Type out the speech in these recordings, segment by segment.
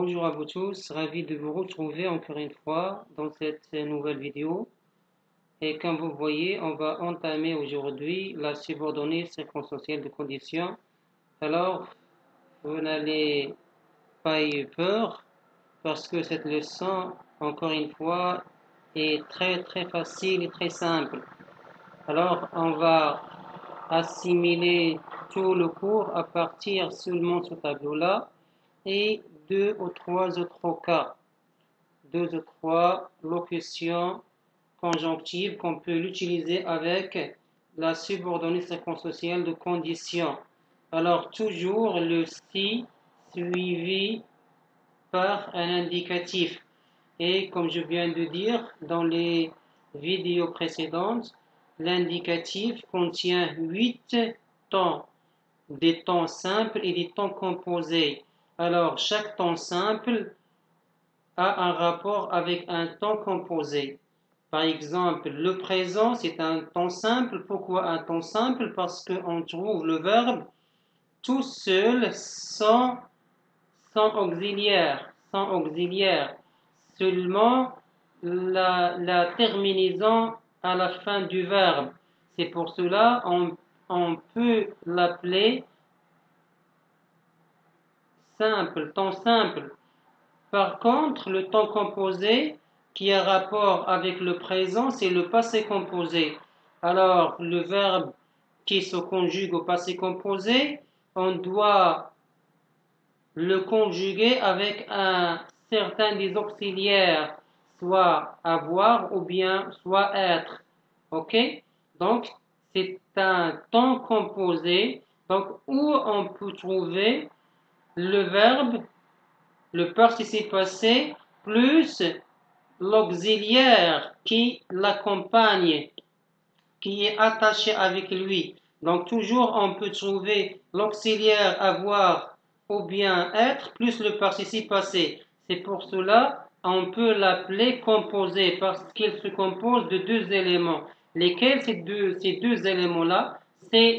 Bonjour à vous tous, ravi de vous retrouver encore une fois dans cette nouvelle vidéo. Et comme vous voyez, on va entamer aujourd'hui la subordonnée circonstancielle de condition. Alors, vous n'allez pas y peur parce que cette leçon, encore une fois, est très facile et très simple. Alors, on va assimiler tout le cours à partir seulement de ce tableau-là et deux ou trois autres cas. Deux ou trois locutions conjonctives qu'on peut l'utiliser avec la subordonnée circonstancielle de condition. Alors, toujours le si suivi par un indicatif. Et comme je viens de dire dans les vidéos précédentes, l'indicatif contient 8 temps, des temps simples et des temps composés. Alors, chaque temps simple a un rapport avec un temps composé. Par exemple, le présent, c'est un temps simple. Pourquoi un temps simple? Parce qu'on trouve le verbe tout seul sans auxiliaire. Sans auxiliaire. Seulement la terminaison à la fin du verbe. C'est pour cela on peut l'appeler simple, temps simple. Par contre, le temps composé qui a rapport avec le présent, c'est le passé composé. Alors, le verbe qui se conjugue au passé composé, on doit le conjuguer avec un certain des auxiliaires, soit avoir ou bien soit être. Ok? Donc, c'est un temps composé, donc où on peut trouver le verbe, le participe passé, plus l'auxiliaire qui l'accompagne, qui est attaché avec lui. Donc toujours on peut trouver l'auxiliaire avoir ou bien être plus le participe passé. C'est pour cela on peut l'appeler composé parce qu'il se compose de deux éléments. Lesquels ces deux éléments-là? C'est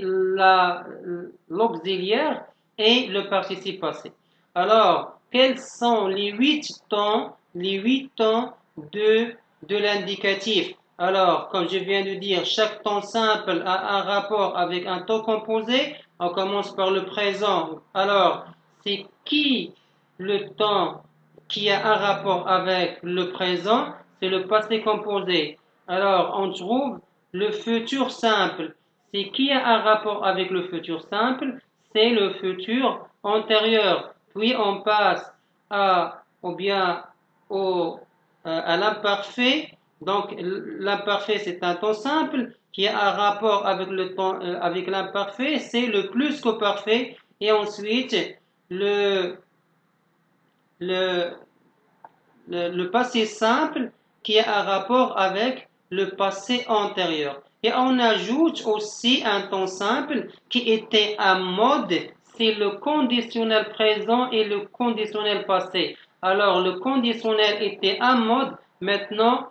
l'auxiliaire et le participe passé. Alors, quels sont les 8 temps de l'indicatif? Alors, comme je viens de dire, chaque temps simple a un rapport avec un temps composé. On commence par le présent. Alors, c'est qui le temps qui a un rapport avec le présent? C'est le passé composé. Alors, on trouve le futur simple. C'est qui a un rapport avec le futur simple? C'est le futur antérieur. Puis on passe à, ou bien à l'imparfait. Donc l'imparfait c'est un temps simple qui a un rapport avec le temps avec l'imparfait, c'est le plus qu'au parfait. Et ensuite le, le, le passé simple qui a un rapport avec le passé antérieur. Et on ajoute aussi un temps simple qui était en mode, c'est le conditionnel présent et le conditionnel passé. Alors le conditionnel était en mode, maintenant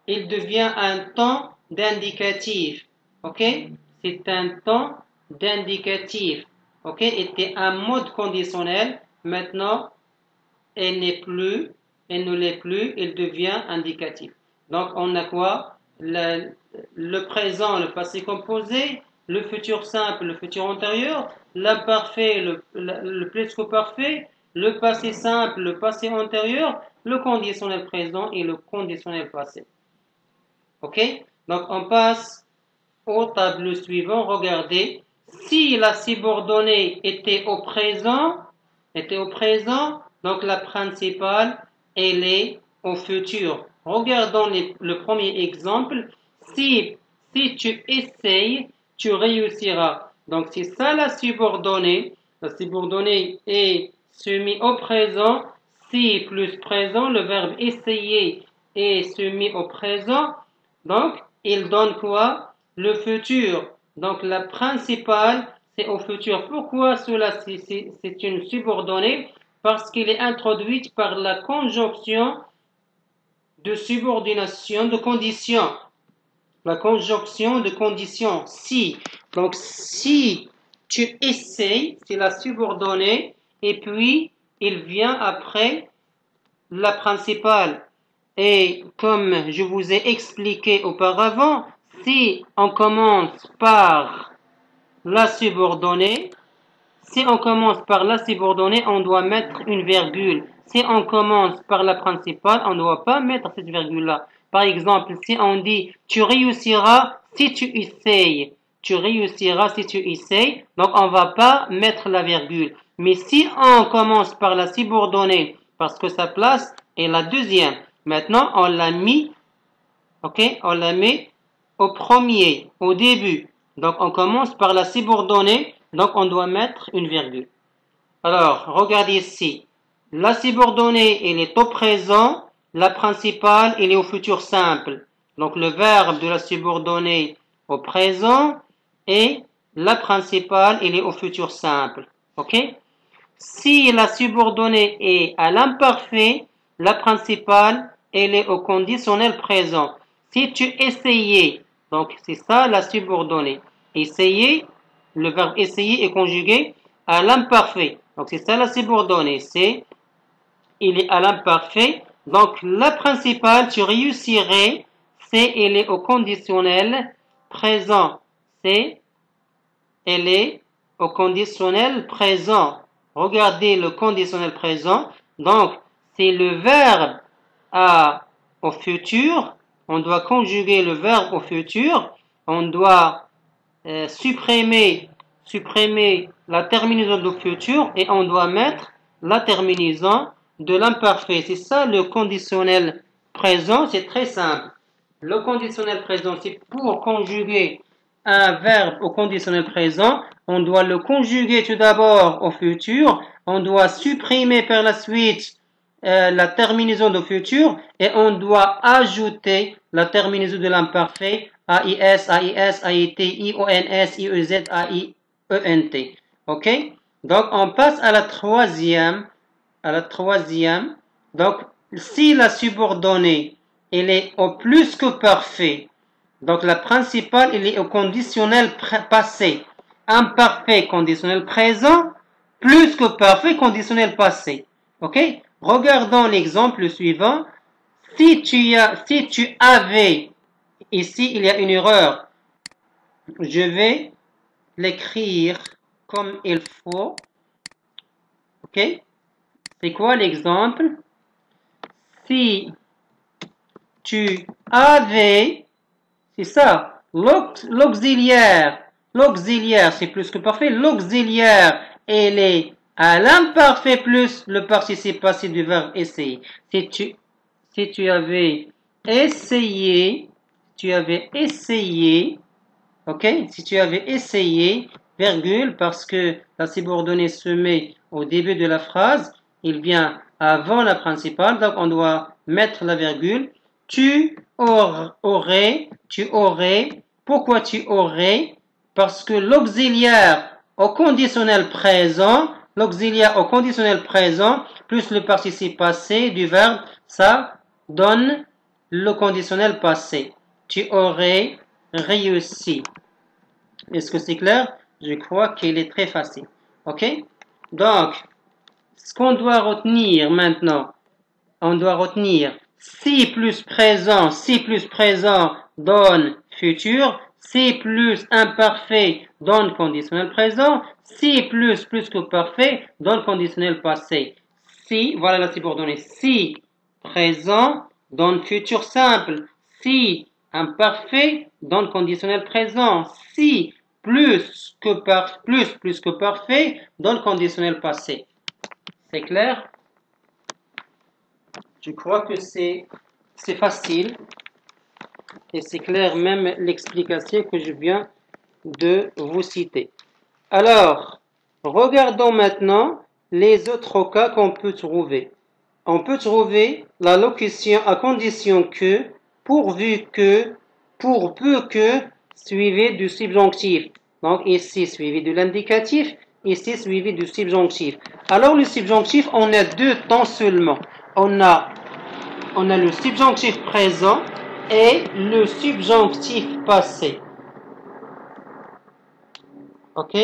il devient un temps d'indicatif. Ok? C'est un temps d'indicatif. Ok? Était un mode conditionnel, maintenant elle ne l'est plus, elle devient indicatif. Donc on a quoi? Le présent, le passé composé, le futur simple, le futur antérieur, l'imparfait, le plus qu'au parfait, le passé simple, le passé antérieur, le conditionnel présent et le conditionnel passé. Ok? Donc on passe au tableau suivant. Regardez, si la subordonnée était au présent, donc la principale, elle est au futur. Regardons le premier exemple. Si tu essayes, tu réussiras. Donc c'est ça la subordonnée. La subordonnée est soumise au présent. Si plus présent, le verbe essayer est soumis au présent. Donc il donne quoi? Le futur. Donc la principale, c'est au futur. Pourquoi cela c'est une subordonnée? Parce qu'elle est introduite par la conjonction de subordination de condition. La conjonction de condition si. Donc si tu essayes, c'est la subordonnée. Et puis il vient après la principale. Et comme je vous ai expliqué auparavant, si on commence par la subordonnée, on doit mettre une virgule. Si on commence par la principale, on ne doit pas mettre cette virgule-là. Par exemple, si on dit « tu réussiras si tu essayes », tu réussiras si tu essayes, donc on ne va pas mettre la virgule. Mais si on commence par la subordonnée, parce que sa place est la deuxième, maintenant on l'a mis, ok, on la met au premier, au début. Donc on commence par la subordonnée, donc on doit mettre une virgule. Alors, regardez ici. La subordonnée, elle est au présent. La principale, elle est au futur simple. Donc, le verbe de la subordonnée au présent et la principale, elle est au futur simple. OK? Si la subordonnée est à l'imparfait, la principale, elle est au conditionnel présent. Si tu essayais, donc c'est ça la subordonnée. Essayer, le verbe essayer est conjugué à l'imparfait. Donc c'est ça la subordonnée, il est à l'imparfait. Donc la principale, tu réussirais, elle est au conditionnel présent. Elle est au conditionnel présent. Regardez le conditionnel présent. Donc c'est le verbe au futur. On doit conjuguer le verbe au futur. On doit supprimer la terminaison du futur et on doit mettre la terminaison de l'imparfait. C'est ça le conditionnel présent, c'est très simple. Le conditionnel présent, c'est pour conjuguer un verbe au conditionnel présent, on doit le conjuguer tout d'abord au futur, on doit supprimer par la suite la terminaison du futur et on doit ajouter la terminaison de l'imparfait AIS, AIS, AIT, IONS, IEZ, AIENT. OK? Donc, on passe à la troisième. Donc, si la subordonnée, elle est au plus que parfait, donc la principale, elle est au conditionnel passé. Imparfait, conditionnel présent, plus que parfait, conditionnel passé. OK? Regardons l'exemple suivant. Si tu avais, ici il y a une erreur, je vais l'écrire comme il faut. OK? C'est quoi l'exemple? Si tu avais, c'est ça, l'auxiliaire, c'est plus que parfait, l'auxiliaire, elle est à l'imparfait plus le participe passé du verbe essayer. Si tu avais essayé, ok, si tu avais essayé, virgule, parce que la subordonnée se met au début de la phrase, il vient avant la principale, donc on doit mettre la virgule. Tu aurais, pourquoi tu aurais? Parce que l'auxiliaire au conditionnel présent, plus le participe passé du verbe, ça donne le conditionnel passé. Tu aurais réussi. Est-ce que c'est clair? Je crois qu'il est très facile. OK? Donc, ce qu'on doit retenir maintenant, on doit retenir si plus présent donne futur, si plus imparfait donne conditionnel présent, si plus que parfait donne conditionnel passé. Si, voilà la subordonnée, si présent donne futur simple, si imparfait donne conditionnel présent, si plus que parfait donne conditionnel passé. C'est clair? Je crois que c'est facile et c'est clair même l'explication que je viens de vous citer. Alors, regardons maintenant les autres cas qu'on peut trouver. On peut trouver la locution à condition que, pourvu que, pour peu que, suivi du subjonctif. Donc ici, suivi de l'indicatif, ici, suivi du subjonctif. Alors, le subjonctif, on a deux temps seulement. On a le subjonctif présent et le subjonctif passé. OK?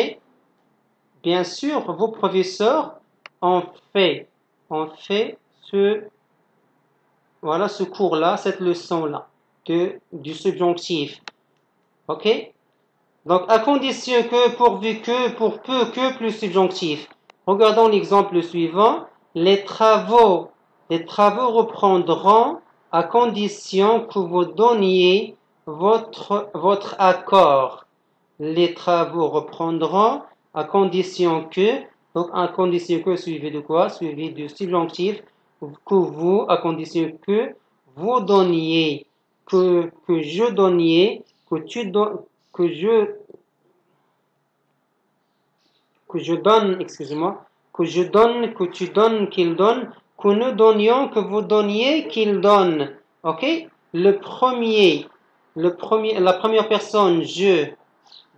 Bien sûr, vos professeurs on fait voilà, ce cours-là, cette leçon-là, du subjonctif. Ok? Donc, à condition que, pourvu que, pour peu que, plus subjonctif. Regardons l'exemple suivant. Les travaux reprendront à condition que vous donniez votre accord. Les travaux reprendront à condition que, donc à condition que suivi de quoi? Suivi du subjonctif, que vous, à condition que vous donniez, que je donniez, que tu donnes, que je donne, excusez-moi, que je donne, que tu donnes, qu'il donne, que nous donnions, que vous donniez, qu'il donne. Ok? La première personne, je,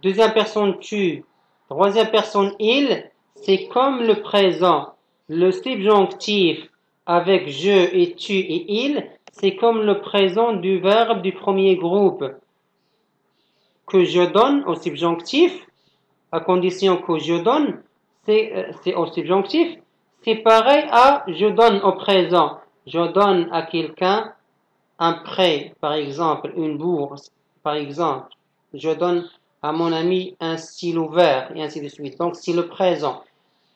deuxième personne, tu, troisième personne, il, c'est comme le présent. Le subjonctif avec je et tu et il, c'est comme le présent du verbe du premier groupe. Que je donne au subjonctif, à condition que je donne, c'est au subjonctif, c'est pareil à je donne au présent. Je donne à quelqu'un un prêt, par exemple, une bourse, par exemple. Je donne à mon ami un stylo vert, et ainsi de suite. Donc, c'est le présent.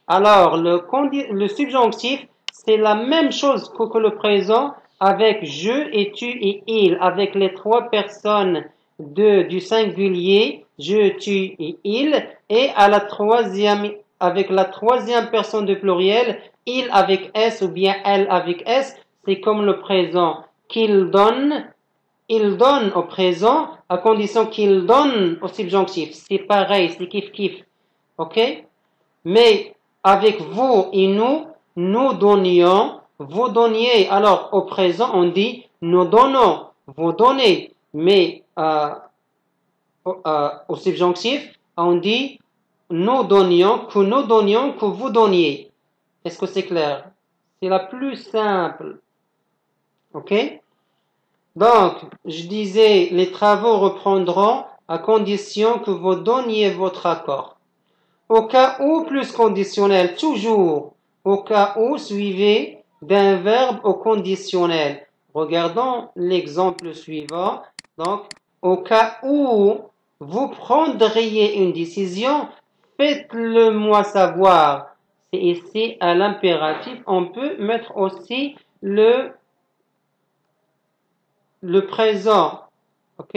Alors, le subjonctif, c'est la même chose que le présent avec je et tu et il, avec les trois personnes du singulier, je, tu et il, et avec la troisième personne du pluriel, il avec S ou bien elle avec S, c'est comme le présent. Il donne au présent, à condition qu'il donne au subjonctif. C'est pareil, c'est kiff kiff. Ok? Mais avec vous et nous donnions, vous donniez. Alors au présent, on dit nous donnons, vous donnez. Mais au subjonctif, on dit nous donnions, que vous donniez. Est-ce que c'est clair? C'est la plus simple. Ok? Donc, je disais, les travaux reprendront à condition que vous donniez votre accord. Au cas où, plus conditionnel, toujours. Au cas où, suivi d'un verbe au conditionnel. Regardons l'exemple suivant. Donc, au cas où vous prendriez une décision, faites-le moi savoir. C'est ici à l'impératif. On peut mettre aussi le présent. Ok?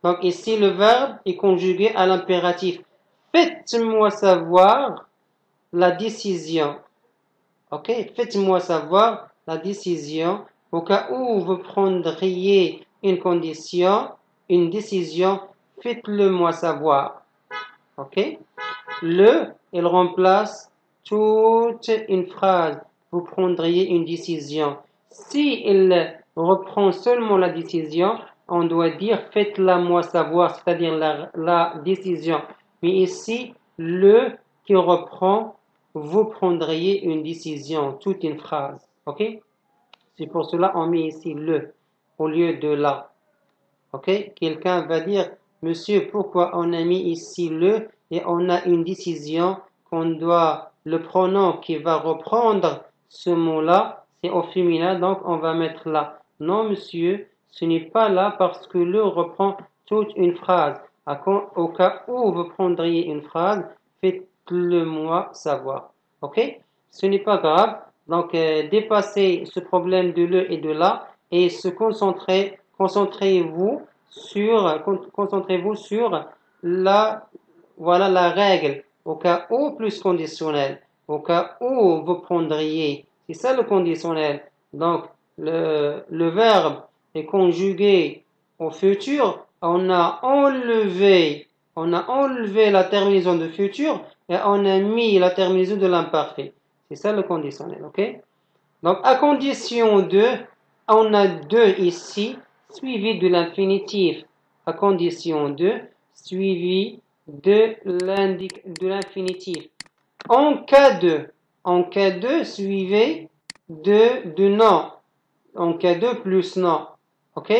Donc ici, le verbe est conjugué à l'impératif. Faites-moi savoir la décision. Ok? Faites-moi savoir la décision au cas où vous prendriez une décision, faites-le moi savoir. Ok? Il remplace toute une phrase. Vous prendriez une décision. Si il reprend seulement la décision, on doit dire faites-la moi savoir, c'est-à-dire la décision. Mais ici, le qui reprend, vous prendriez une décision, toute une phrase. Ok? C'est pour cela qu'on met ici le au lieu de la. Ok? Quelqu'un va dire, monsieur, pourquoi on a mis ici le et on a une décision qu'on doit, le pronom qui va reprendre ce mot-là, c'est au féminin, donc on va mettre là. Non, monsieur, ce n'est pas là parce que le reprend toute une phrase. Au cas où vous prendriez une phrase, faites-le moi savoir. Ok? Ce n'est pas grave. Donc, dépassez ce problème de le et de là et concentrez-vous sur la règle. Au cas où plus conditionnel. Au cas où vous prendriez. C'est ça le conditionnel. Donc, le verbe est conjugué au futur. On a enlevé la terminaison de futur et on a mis la terminaison de l'imparfait. C'est ça le conditionnel, ok? Donc, à condition de, on a deux ici, suivi de l'infinitif. À condition de, suivi de l'infinitif. En cas de, suivi de non. En cas de plus non. Ok?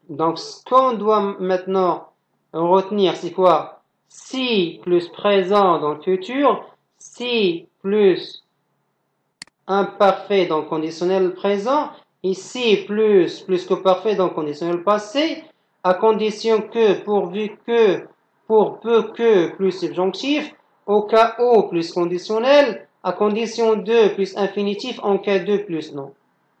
Donc, ce qu'on doit maintenant retenir, c'est quoi? si plus présent dans le futur, si plus imparfait dans le conditionnel présent, ici plus que parfait dans le conditionnel passé, à condition que, pourvu que, pour peu que, plus subjonctif, au cas où plus conditionnel, à condition de plus infinitif, en cas de plus non.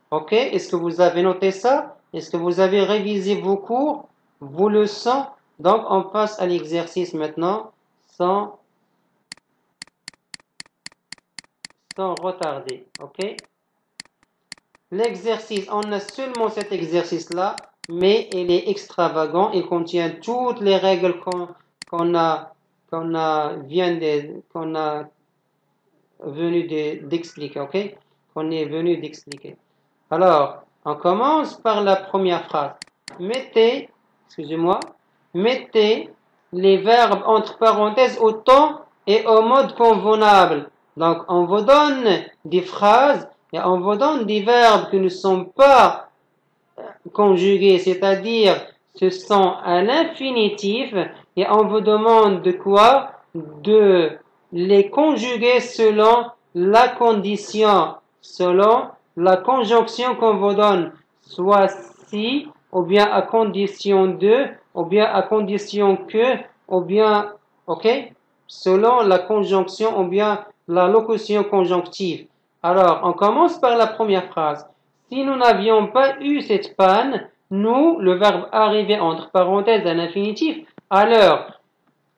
Ok? Est-ce que vous avez noté ça? Est-ce que vous avez révisé vos cours, vos leçons? Donc, on passe à l'exercice maintenant, sans retarder. Ok? L'exercice, on a seulement cet exercice-là, mais il est extravagant. Il contient toutes les règles qu'on a venu d'expliquer, ok? Qu'on est venu d'expliquer. Alors, on commence par la première phrase. Mettez les verbes entre parenthèses au temps et au mode convenable. Donc, on vous donne des phrases et on vous donne des verbes qui ne sont pas conjugués, c'est-à-dire ce sont à l'infinitif et on vous demande de quoi? De les conjuguer selon la condition, selon la conjonction qu'on vous donne, soit si, ou bien à condition de, ou bien à condition que, ou bien, ok? Selon la conjonction ou bien la locution conjonctive. Alors, on commence par la première phrase. Si nous n'avions pas eu cette panne, nous, le verbe arriver entre parenthèses à l'infinitif, alors,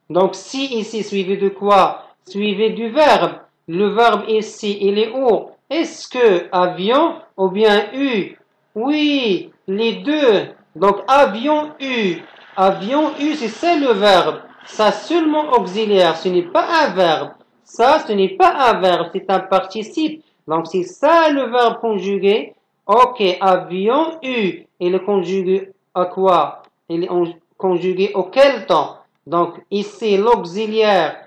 donc si ici suivi de quoi? Suivi du verbe. Le verbe ici, il est où? Est-ce que avions ou bien eu? Oui, les deux. Donc avions eu. Avions eu, c'est ça le verbe. Ça seulement auxiliaire, ce n'est pas un verbe. Ça, ce n'est pas un verbe, c'est un participe. Donc c'est ça le verbe conjugué. Ok, avions eu. Il est conjugué à quoi? Il est conjugué auquel temps? Donc ici l'auxiliaire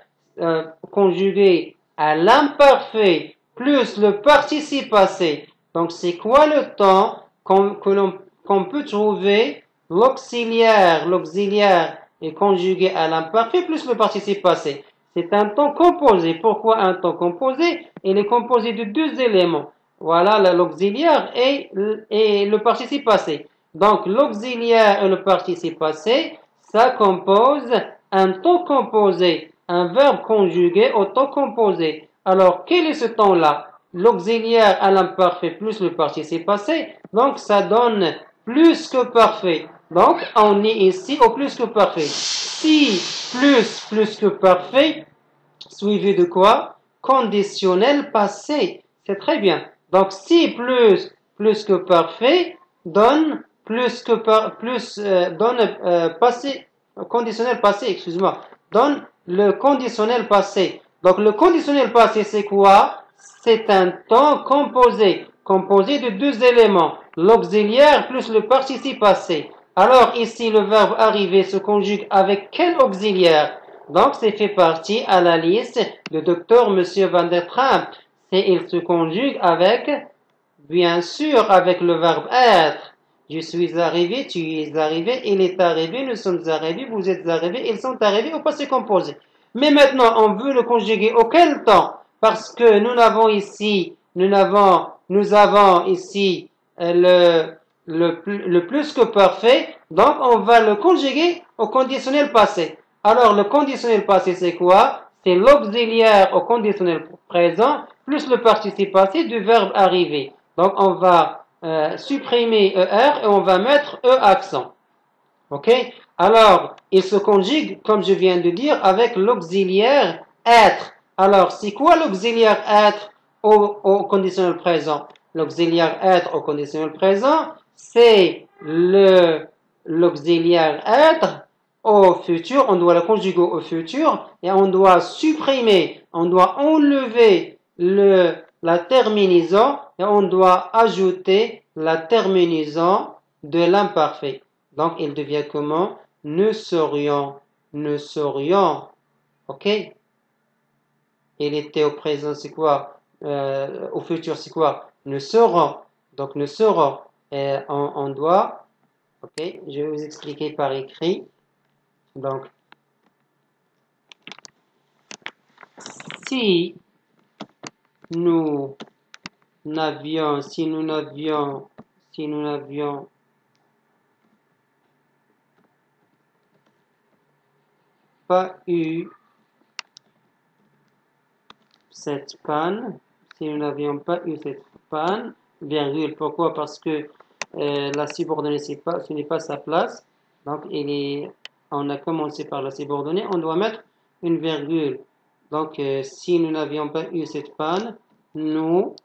conjugué à l'imparfait plus le participe passé. Donc c'est quoi le temps qu'on peut trouver? L'auxiliaire est conjugué à l'imparfait plus le participe passé. C'est un temps composé. Pourquoi un temps composé? Il est composé de deux éléments. Voilà l'auxiliaire et le participe passé. Donc l'auxiliaire et le participe passé, ça compose un temps composé, un verbe conjugué au temps composé. Alors quel est ce temps-là? L'auxiliaire à l'imparfait plus le participe passé, donc ça donne plus que parfait. Donc on est ici au plus que parfait. Si plus que parfait, suivi de quoi? Conditionnel passé. C'est très bien. Donc si plus que parfait donne passé, conditionnel passé, excuse-moi, donne le conditionnel passé. Donc le conditionnel passé c'est quoi? C'est un temps composé de deux éléments, l'auxiliaire plus le participe passé. Alors ici le verbe arriver se conjugue avec quel auxiliaire? Donc c'est fait partie à la liste de docteur Monsieur Van der Tramp. Il se conjugue avec, bien sûr, avec le verbe être. Je suis arrivé, tu es arrivé, il est arrivé, nous sommes arrivés, vous êtes arrivés, ils sont arrivés au passé composé. Mais maintenant, on veut le conjuguer auquel temps? Parce que nous avons ici le plus que parfait, donc on va le conjuguer au conditionnel passé. Alors le conditionnel passé c'est quoi? C'est l'auxiliaire au conditionnel présent plus le participe passé du verbe arriver. Donc on va supprimer ER et on va mettre E accent. Ok? Alors, il se conjugue, comme je viens de dire, avec l'auxiliaire être. Alors, c'est quoi l'auxiliaire être au conditionnel présent? L'auxiliaire être au conditionnel présent, c'est l'auxiliaire être au futur. On doit le conjuguer au futur et on doit supprimer, on doit enlever la terminaison et on doit ajouter la terminaison de l'imparfait. Donc, il devient comment? Nous serions. Ok? Il était au présent, c'est quoi? Au futur, c'est quoi? Nous serons. Donc, nous serons. Et on doit. Ok? Je vais vous expliquer par écrit. Donc, si nous n'avions pas eu cette panne, virgule, pourquoi? Parce que la subordonnée, ce n'est pas sa place, donc on a commencé par la subordonnée, on doit mettre une virgule. Donc, si nous n'avions pas eu cette panne, nous...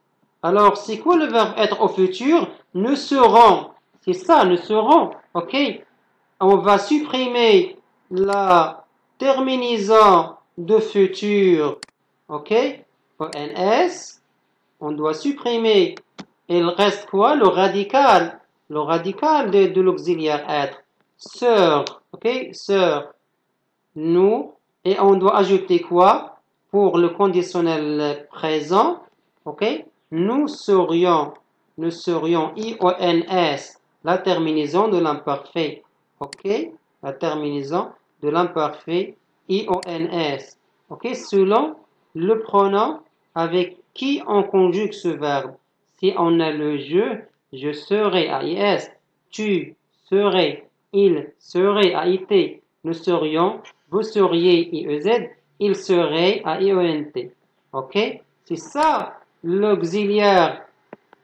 Alors, c'est quoi le verbe être au futur? Nous serons. C'est ça, nous serons. OK? On va supprimer la terminaison de futur. OK? ONS. On doit supprimer. Il reste quoi? Le radical. Le radical de l'auxiliaire être. Sœur. OK? Sœur. Nous. Et on doit ajouter quoi? Pour le conditionnel présent. OK? Nous serions, IONS, la terminaison de l'imparfait. OK? La terminaison de l'imparfait IONS. OK? Selon le pronom avec qui on conjugue ce verbe. Si on a le je serai, AIS, tu serais, il serait, AIT, nous serions, vous seriez, IEZ, il serait, AIONT. OK? C'est ça l'auxiliaire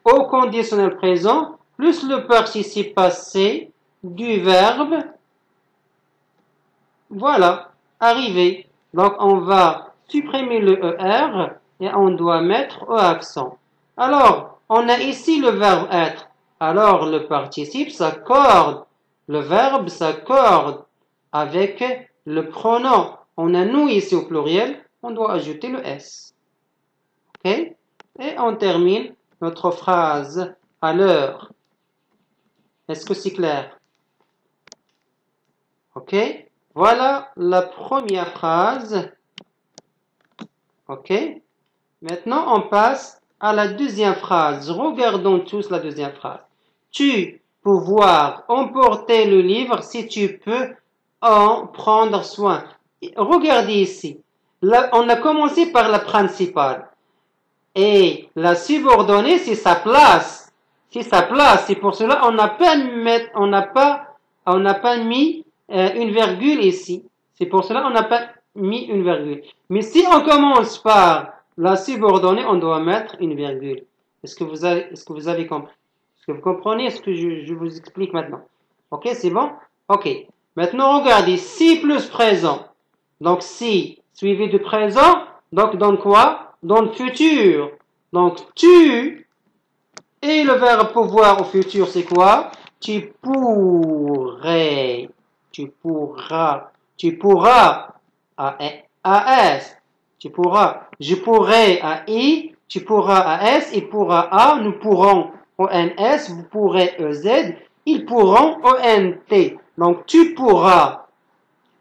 au conditionnel présent plus le participe passé du verbe. Voilà, arrivé. Donc on va supprimer le ER et on doit mettre E accent. Alors, on a ici le verbe être. Alors le participe s'accorde. Le verbe s'accorde avec le pronom. On a nous ici au pluriel, on doit ajouter le S. OK? Et on termine notre phrase à l'heure. Est-ce que c'est clair? OK? Voilà la première phrase. OK? Maintenant, on passe à la deuxième phrase. Regardons tous la deuxième phrase. Tu pouvoir emporter le livre si tu peux en prendre soin. Regardez ici. Là, on a commencé par la principale. Et la subordonnée, c'est sa place. C'est sa place. C'est pour cela on n'a pas mis une virgule ici. C'est pour cela on n'a pas mis une virgule. Mais si on commence par la subordonnée, on doit mettre une virgule. Est-ce que vous avez compris? Est-ce que vous comprenez ce que je vous explique maintenant? OK, c'est bon? OK. Maintenant, regardez, si plus présent. Donc, si suivi de présent, donc donne quoi? Dans le futur. Donc, tu, et le verbe pouvoir au futur, c'est quoi? Tu pourrais, tu pourras, AS, tu pourras, je pourrais, AI, tu pourras, AS, il pourra, A, nous pourrons, ONS, vous pourrez, EZ, ils pourront, ONT. Donc, tu pourras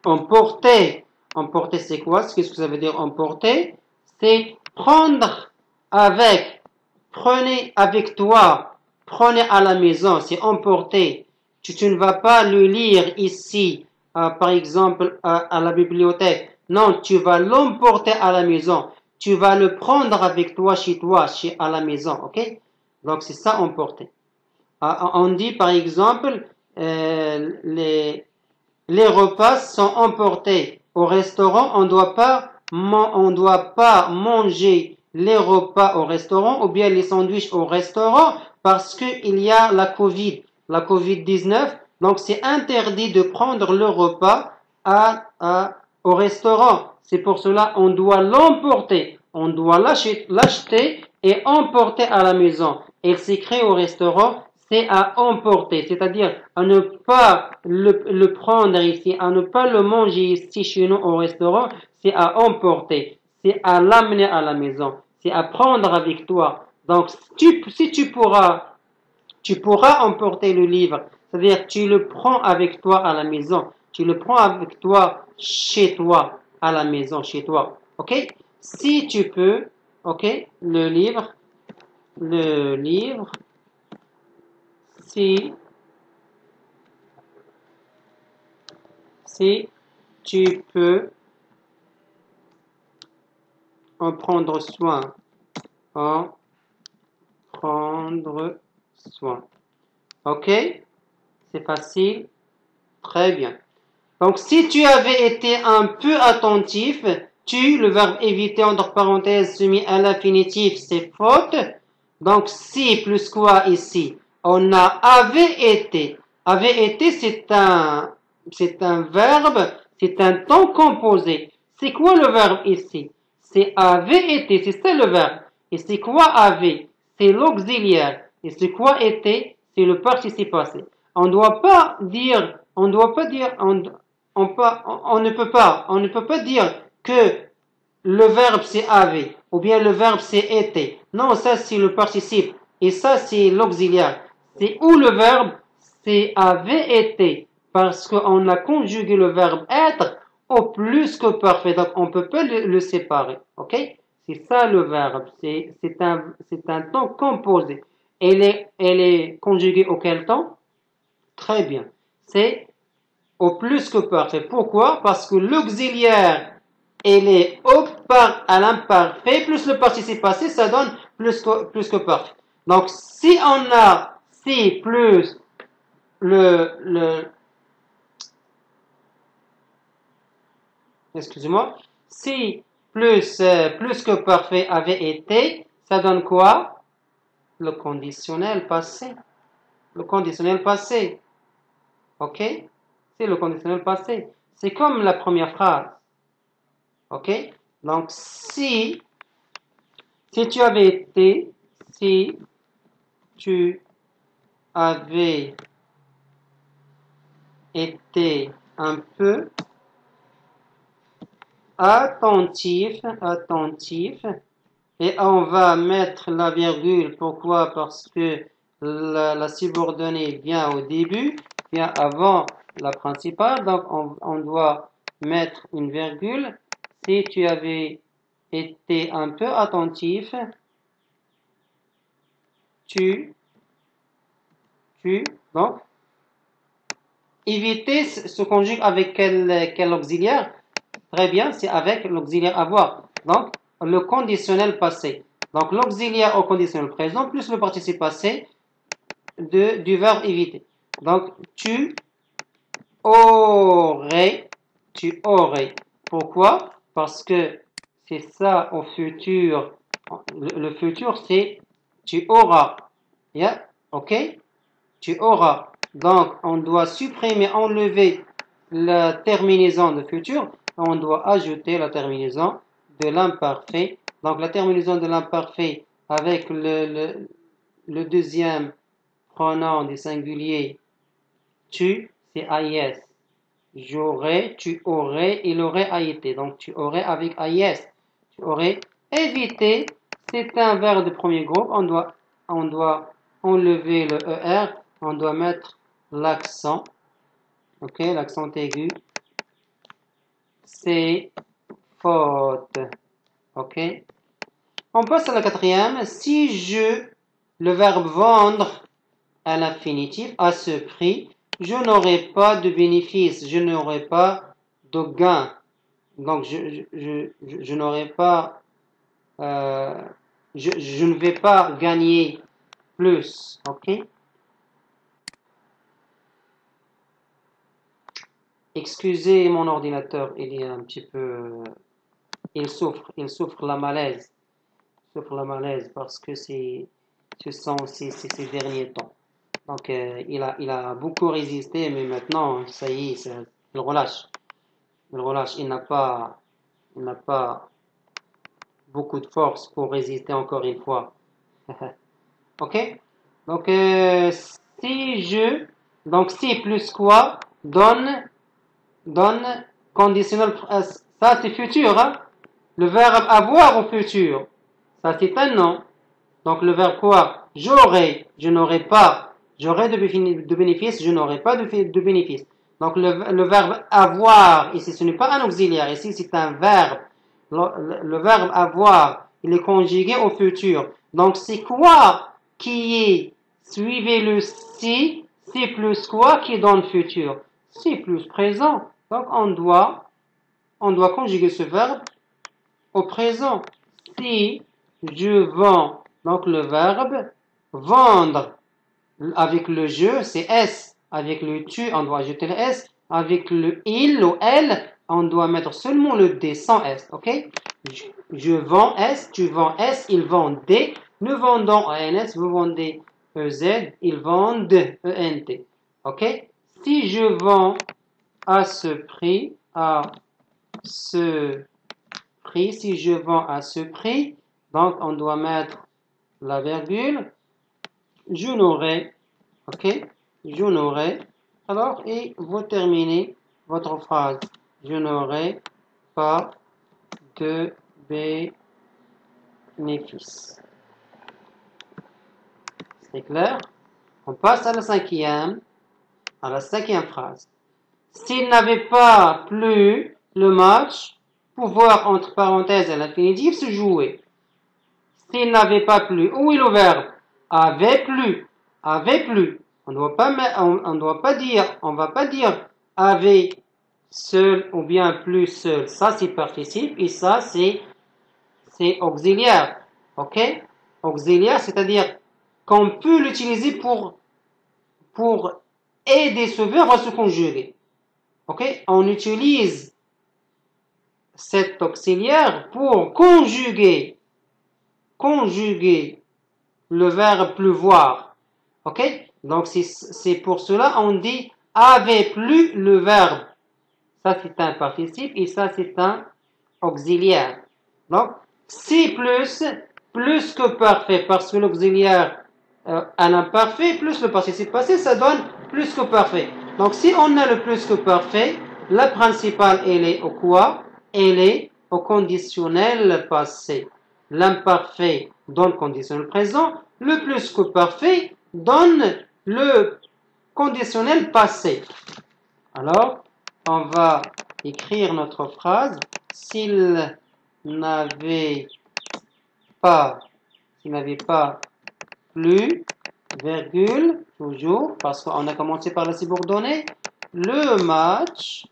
emporter. Emporter, c'est quoi? Qu'est-ce que ça veut dire emporter? C'est prendre avec. Prenez avec toi. Prenez à la maison. C'est emporter. Tu ne vas pas le lire ici, par exemple, à la bibliothèque. Non, tu vas l'emporter à la maison. Tu vas le prendre avec toi, à la maison. OK? Donc, c'est ça, emporter. On dit, par exemple, les repas sont emportés. Au restaurant, on doit pas manger les repas au restaurant ou bien les sandwichs au restaurant parce qu'il y a la Covid-19. Donc, c'est interdit de prendre le repas au restaurant. C'est pour cela on doit l'emporter. On doit l'acheter et emporter à la maison. Et s'écrit au restaurant, c'est à emporter, c'est-à-dire à ne pas le prendre ici, à ne pas le manger ici chez nous au restaurant, c'est à emporter, c'est à l'amener à la maison, c'est à prendre avec toi. Donc, si tu pourras emporter le livre, c'est-à-dire tu le prends avec toi à la maison, tu le prends avec toi chez toi, à la maison, chez toi. OK? Si tu peux, OK, le livre, si tu peux En prendre soin. En prendre soin. Ok? C'est facile. Très bien. Donc, si tu avais été un peu attentif, le verbe éviter entre parenthèses soumis à l'infinitif, c'est faute. Donc, si plus quoi ici? On a avait été. Avait été, c'est un verbe, c'est un temps composé. C'est quoi le verbe ici? C'est avait été, c'est ça le verbe. Et c'est quoi avait? C'est l'auxiliaire. Et c'est quoi était? C'est le participe passé. On ne doit pas dire, on ne peut pas dire que le verbe c'est avait ou bien le verbe c'est été. Non, ça c'est le participe et ça c'est l'auxiliaire. C'est où le verbe c'est avait été parce qu'on a conjugué le verbe être au plus que parfait. Donc on peut pas le séparer. Ok? C'est ça le verbe. C'est un temps composé. Elle est conjuguée auquel temps? Très bien. C'est au plus que parfait. Pourquoi? Parce que l'auxiliaire, elle est à l'imparfait, plus le participe passé, ça donne plus que parfait. Donc, si on a si plus excusez-moi, si plus que parfait avait été, ça donne quoi? Le conditionnel passé. Le conditionnel passé. Ok? C'est le conditionnel passé. C'est comme la première phrase. Ok? Donc, si tu avais été, si tu avais été un peu attentif, et on va mettre la virgule. Pourquoi? Parce que la subordonnée vient au début, vient avant la principale, donc on doit mettre une virgule. Si tu avais été un peu attentif, donc, éviter se conjugue avec quel auxiliaire? Très bien, c'est avec l'auxiliaire avoir. Donc, le conditionnel passé. Donc, l'auxiliaire au conditionnel présent plus le participe passé du verbe éviter. Donc, tu aurais. Pourquoi? Parce que c'est ça au futur. Le futur, c'est tu auras. Yeah? Ok? Tu auras. Donc, on doit supprimer, enlever la terminaison de futur. On doit ajouter la terminaison de l'imparfait. Donc, la terminaison de l'imparfait avec le deuxième pronom du singulier tu, c'est AIS. J'aurais, tu aurais, il aurait a été. Donc, tu aurais avec AIS. Tu aurais évité. C'est un verbe de premier groupe. On doit enlever le ER. On doit mettre l'accent. Ok, l'accent aigu. C'est faute. Ok. On passe à la quatrième. Si le verbe vendre à l'infinitif, à ce prix, je n'aurai pas de bénéfice, je n'aurai pas de gain. Donc, je n'aurai pas, je ne vais pas gagner plus. Ok? Excusez mon ordinateur, il est un petit peu, il souffre la malaise. Il souffre la malaise parce que ce sont ces derniers temps. Donc, il a beaucoup résisté, mais maintenant, ça y est, il relâche. Il relâche. Il n'a pas beaucoup de force pour résister encore une fois. Ok? Donc, si plus quoi, donne, conditionnel, ça c'est futur, hein? Le verbe avoir au futur, ça c'est un nom. Donc, le verbe quoi? J'aurai, je n'aurai pas. J'aurai de bénéfice, je n'aurai pas de bénéfice. Donc, le verbe avoir, ici, ce n'est pas un auxiliaire. Ici, c'est un verbe. Le verbe avoir, il est conjugué au futur. Donc, c'est quoi qui est, suivez le si plus quoi qui donne futur? Si plus présent. Donc, on doit conjuguer ce verbe au présent. Si je vends, donc le verbe vendre avec le je, c'est S. Avec le tu, on doit ajouter le S. Avec le il ou elle, on doit mettre seulement le D sans S. Ok? Je vends S, tu vends S, ils vendent D. Nous vendons ENS, vous vendez EZ, ils vendent ENT. Ok? Si je vends à ce prix, si je vends à ce prix, donc on doit mettre la virgule, je n'aurai, ok, je n'aurai, alors, et vous terminez votre phrase, je n'aurai pas de bénéfice. C'est clair? On passe à la cinquième phrase. S'il n'avait pas plu, le match, pouvoir entre parenthèses à l'infinitif, se jouer. S'il n'avait pas plu, où est le verbe? Avait plu. Avait plu. On ne va pas dire avait seul ou bien plus seul. Ça, c'est participe et ça, c'est auxiliaire. Ok? Auxiliaire, c'est-à-dire qu'on peut l'utiliser pour aider ce verbe à se conjuguer. Ok? On utilise cet auxiliaire pour conjuguer le verbe pleuvoir. Ok? Donc, c'est pour cela on dit avait plu le verbe. Ça, c'est un participe et ça, c'est un auxiliaire. Donc, si plus que parfait, parce que l'auxiliaire à l'imparfait, plus le participe passé, ça donne plus que parfait. Donc, si on a le plus que parfait, la principale, elle est au quoi? Elle est au conditionnel passé. L'imparfait donne conditionnel présent. Le plus que parfait donne le conditionnel passé. Alors, on va écrire notre phrase. S'il n'avait pas plu, virgule, toujours, parce qu'on a commencé par la subordonnée, le match,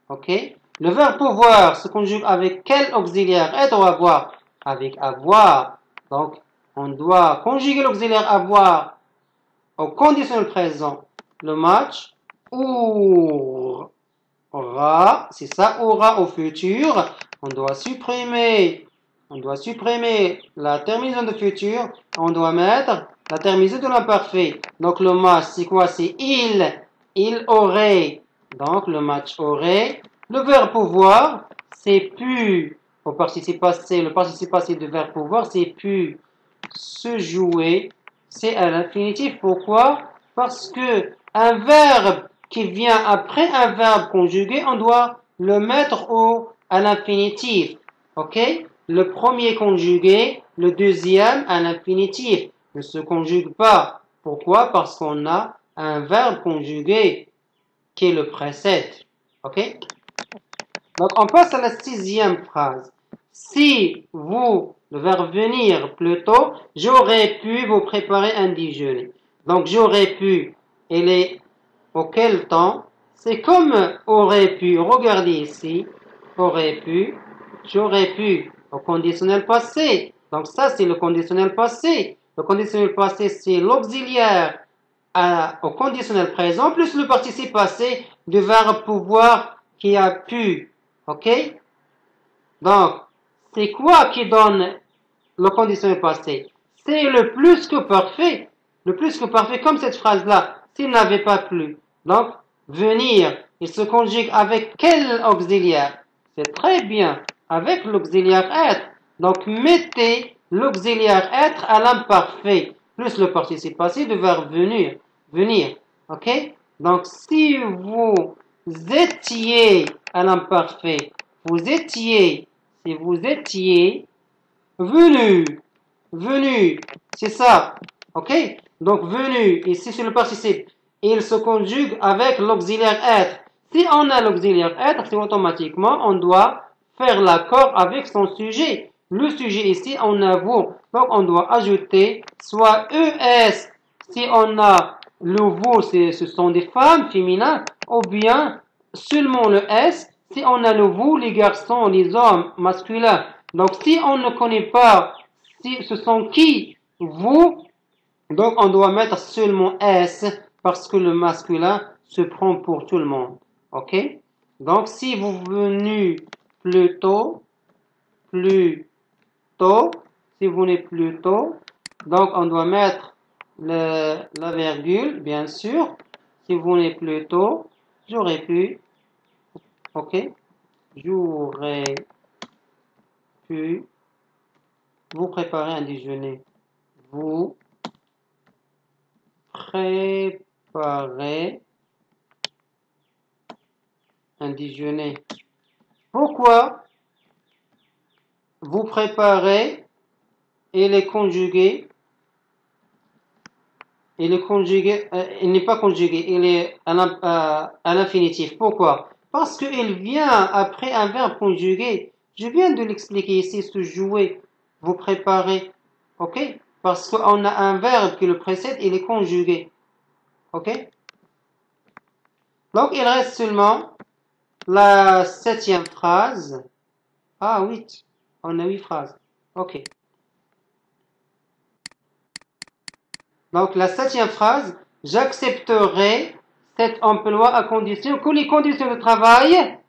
ok? Le verbe pouvoir se conjugue avec quel auxiliaire? Être ou avoir? Avec avoir. Donc, on doit conjuguer l'auxiliaire avoir au conditionnel présent. Le match aura, c'est ça, aura au futur. On doit supprimer la terminaison de futur. On doit mettre la terminaison de l'imparfait. Donc, le match, c'est quoi? C'est il aurait. Donc, le match aurait. Le verbe pouvoir, c'est pu. Au participe passé, le participe passé du verbe pouvoir, c'est pu se jouer. C'est à l'infinitif. Pourquoi? Parce que un verbe qui vient après un verbe conjugué, on doit le mettre à l'infinitif. Ok? Le premier conjugué, le deuxième à l'infinitif ne se conjugue pas. Pourquoi? Parce qu'on a un verbe conjugué qui le précède. Ok? Donc, on passe à la sixième phrase. Si vous, le verbe venir plutôt, j'aurais pu vous préparer un déjeuner. Donc, j'aurais pu, elle est auquel temps? C'est comme aurait pu. Regardez ici. Aurait pu. J'aurais pu. Au conditionnel passé. Donc, ça, c'est le conditionnel passé. Le conditionnel passé, c'est l'auxiliaire au conditionnel présent plus le participe passé du verbe pouvoir qui a pu. Ok? Donc, c'est quoi qui donne le conditionnel passé? C'est le plus que parfait. Le plus que parfait, comme cette phrase-là. S'il n'avait pas plu. Donc, venir, il se conjugue avec quel auxiliaire? C'est très bien. Avec l'auxiliaire être. Donc, mettez l'auxiliaire être à l'imparfait. Plus le participe passé du verbe venir. Ok? Donc, si vous étiez à l'imparfait, si vous étiez venu, c'est ça, ok? Donc, venu, ici c'est le participe, il se conjugue avec l'auxiliaire être. Si on a l'auxiliaire être, c'est automatiquement, on doit faire l'accord avec son sujet. Le sujet ici, on a vous. Donc, on doit ajouter soit ES, si on a le vous, ce sont des femmes féminines, ou bien seulement le S, Si on a le vous, les garçons, les hommes, masculins. Donc, si on ne connaît pas si ce sont qui, vous, donc on doit mettre seulement S parce que le masculin se prend pour tout le monde. Ok? Donc, si vous venez plus tôt, si vous venez plus tôt, donc on doit mettre la virgule, bien sûr. Si vous venez plus tôt, j'aurais pu, ok? J'aurais pu vous préparer un déjeuner. Vous préparez un déjeuner. Pourquoi vous préparez et les conjugué? Il est conjugué, il n'est pas conjugué, il est à l'infinitif. Pourquoi? Parce qu'il vient après un verbe conjugué. Je viens de l'expliquer ici, se jouer, vous préparez. Ok? Parce qu'on a un verbe qui le précède, il est conjugué. Ok? Donc, il reste seulement la 7e phrase. Ah, 8. On a 8 phrases. Ok. Donc, la 7e phrase, j'accepterai cet emploi à condition que les conditions de travail,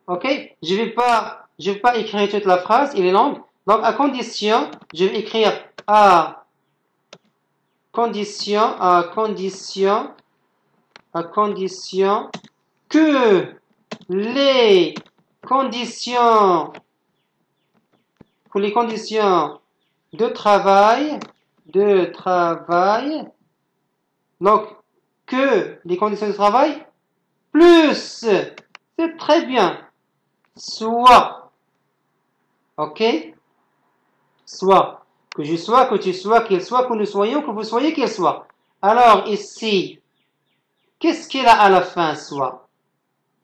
ok? Je vais pas écrire toute la phrase, il est longue. Donc, à condition, je vais écrire à condition que les conditions, de travail, donc, que les conditions de travail, plus, c'est très bien, soit, ok? Soit, que je sois, que tu sois, qu'il soit, que nous soyons, que vous soyez, qu'il soit. Alors, ici, qu'est-ce qu'il a à la fin, soit?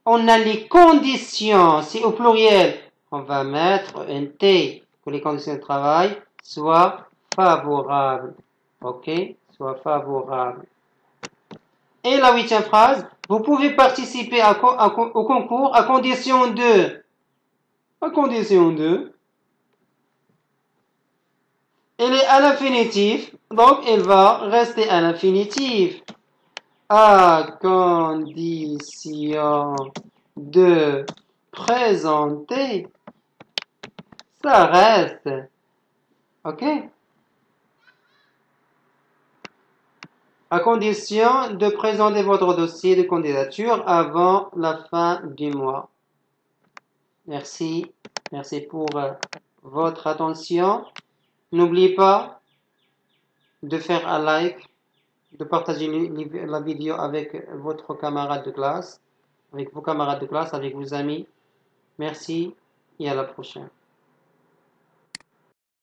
On a les conditions, c'est au pluriel. On va mettre un T, que les conditions de travail soient favorables. Ok? Soient favorables. Et la 8e phrase, vous pouvez participer au concours à condition de. À condition de. Elle est à l'infinitif, donc elle va rester à l'infinitif. À condition de présenter, ça reste. Ok? À condition de présenter votre dossier de candidature avant la fin du mois. Merci. Merci pour votre attention. N'oubliez pas de faire un like, de partager la vidéo avec votre camarade de classe, avec vos camarades de classe, avec vos amis. Merci et à la prochaine.